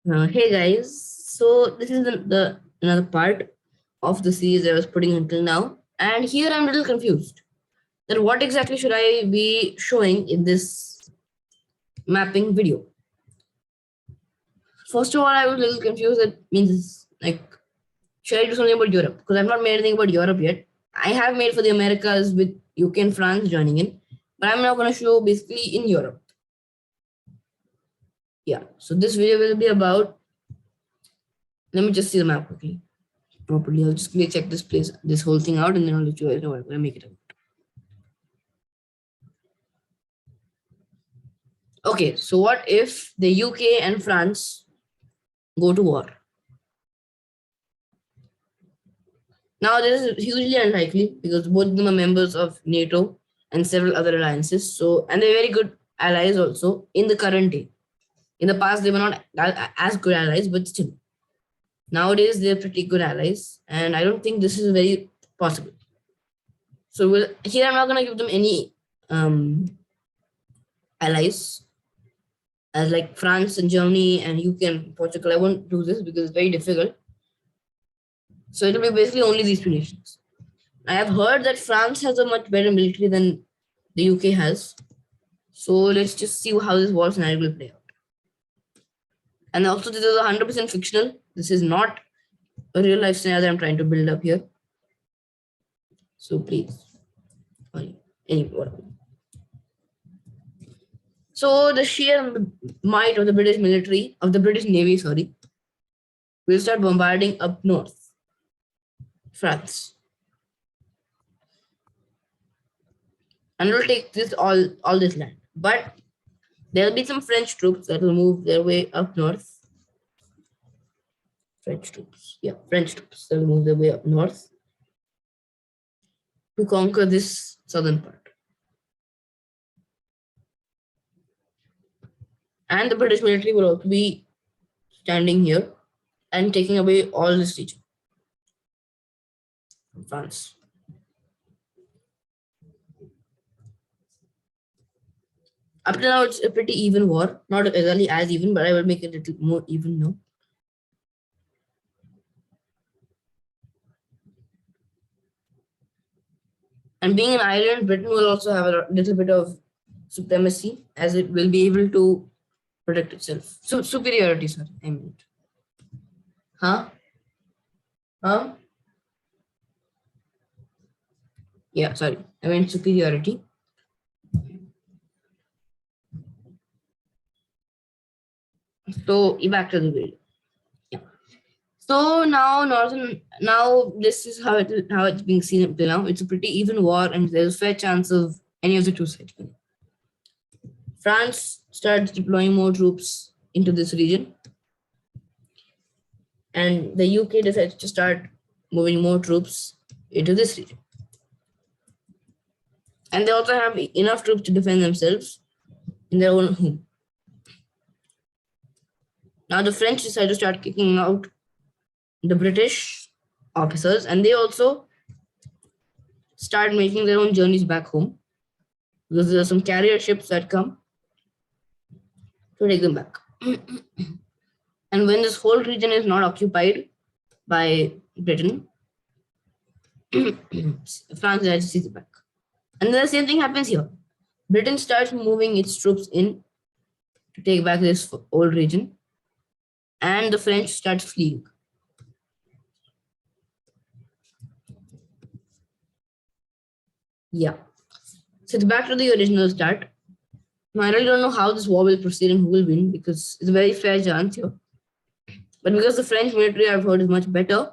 Hey guys, so this is the another part of the series I was putting until now, and here I'm a little confused. That what exactly should I be showing in this mapping video? First of all, I was a little confused. That means like, should I do something about Europe? Because I've not made anything about Europe yet. I have made for the Americas with UK and France joining in, but I'm not going to show basically in Europe. Yeah, so this video will be about. Let me just see the map quickly. Properly. I'll just check this place, this whole thing out, and then I'll let you guys know what I'm gonna make it up. Okay, so what if the UK and France go to war? Now this is hugely unlikely because both of them are members of NATO and several other alliances. So and they're very good allies also in the current day. In the past, they were not as good allies, but still. Nowadays, they're pretty good allies, and I don't think this is very possible. So here I'm not gonna give them any allies as like France and Germany and UK and Portugal. I won't do this because it's very difficult. So it'll be basically only these two nations. I have heard that France has a much better military than the UK has. So let's just see how this war scenario will play out. And also, this is 100% fictional. This is not a real life scenario that I'm trying to build up here. So please, whatever. So the sheer might of the British military, of the British Navy, sorry, will start bombarding up north, France. And will take this all this land. But there'll be some French troops that will move their way up north. French troops that will move their way up north to conquer this southern part. And the British military will also be standing here and taking away all this region from France. Up to now, it's a pretty even war. Not exactly as even, but I will make it a little more even now. And being an island, Britain will also have a little bit of supremacy as it will be able to protect itself. So superiority, sorry, I mean. Huh? Huh? Yeah, sorry. I meant superiority. So back to the video. Yeah. So now this is how it's being seen up till now. It's a pretty even war, and there's a fair chance of any of the two sides. France starts deploying more troops into this region, and the UK decides to start moving more troops into this region. And they also have enough troops to defend themselves in their own home. Now the French decide to start kicking out the British officers, and they also start making their own journeys back home because there are some carrier ships that come to take them back. And when this whole region is not occupied by Britain, France decides to seize it back. And then the same thing happens here. Britain starts moving its troops in to take back this old region, and the French start fleeing. Yeah. So it's back to the original start. Now, I really don't know how this war will proceed and who will win because it's a very fair chance here. But because the French military I've heard is much better,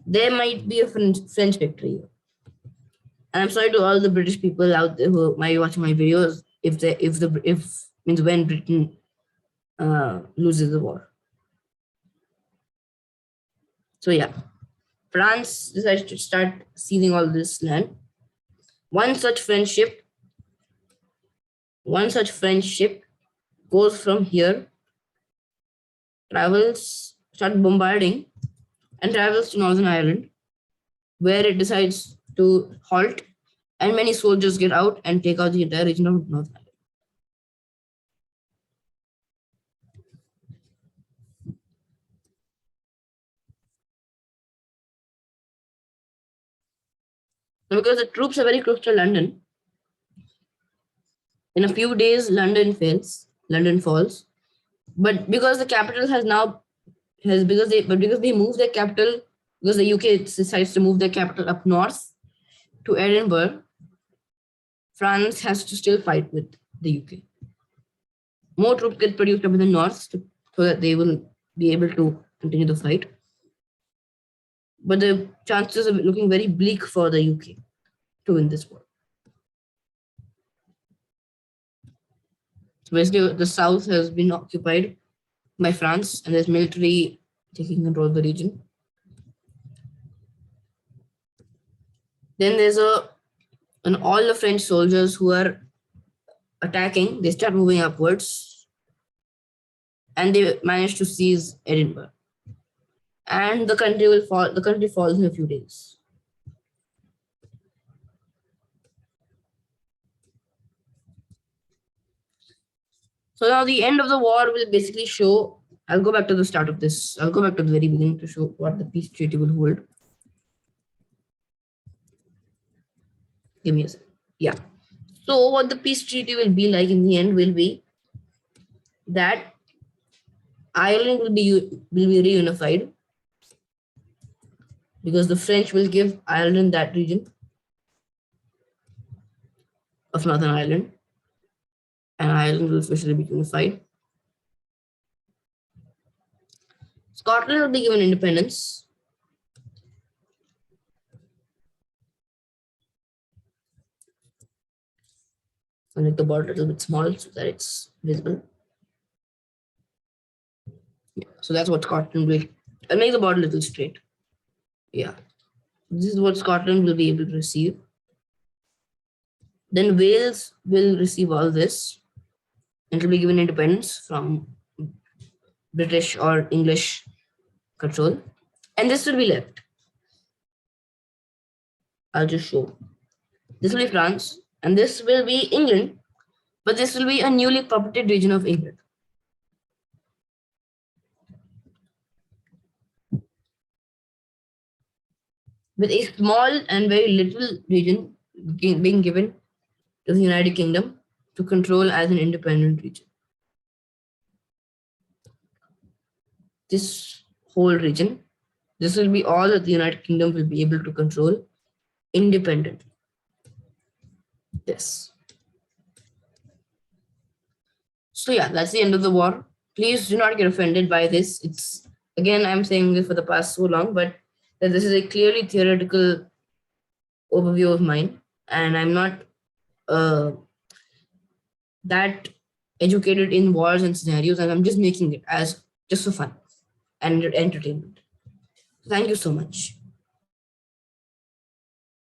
there might be a French victory here. And I'm sorry to all the British people out there who might be watching my videos if means when Britain loses the war. So yeah, France decides to start seizing all this land. One such French ship goes from here, starts bombarding, and travels to Northern Ireland, where it decides to halt, and many soldiers get out and take out the entire region of Northern Ireland. Now, because the troops are very close to London, in a few days London falls. But because the capital has now has because they move their capital, because the UK decides to move their capital up north to Edinburgh, France has to still fight with the UK. More troops get produced up in the north so that they will be able to continue the fight. But the chances are looking very bleak for the UK to win this war. So basically, the south has been occupied by France, and there's military taking control of the region. Then there's and all the French soldiers who are attacking, they start moving upwards, and they manage to seize Edinburgh. And the country will fall. The country falls in a few days. So now the end of the war will basically show. I'll go back to the start of this. I'll go back to the very beginning to show what the peace treaty will hold. Give me a second. Yeah. So what the peace treaty will be like in the end will be that Ireland will be reunified, because the French will give Ireland that region of Northern Ireland, and Ireland will officially be unified. Scotland will be given independence. I'll make the border a little bit small so that it's visible. Yeah, so that's what Scotland will. I'll make the border a little straight. Yeah. This is what Scotland will be able to receive. Then Wales will receive all this and will be given independence from British or English control. And this will be left. I'll just show. This will be France, and this will be England, but this will be a newly populated region of England. With a small and very little region being given to the United Kingdom to control as an independent region. This whole region, this will be all that the United Kingdom will be able to control independently. This. So yeah, that's the end of the war. Please do not get offended by this. It's, again, I'm saying this for the past so long, but that this is a clearly theoretical overview of mine, and I'm not that educated in wars and scenarios, and I'm just making it as just for fun and entertainment. Thank you so much.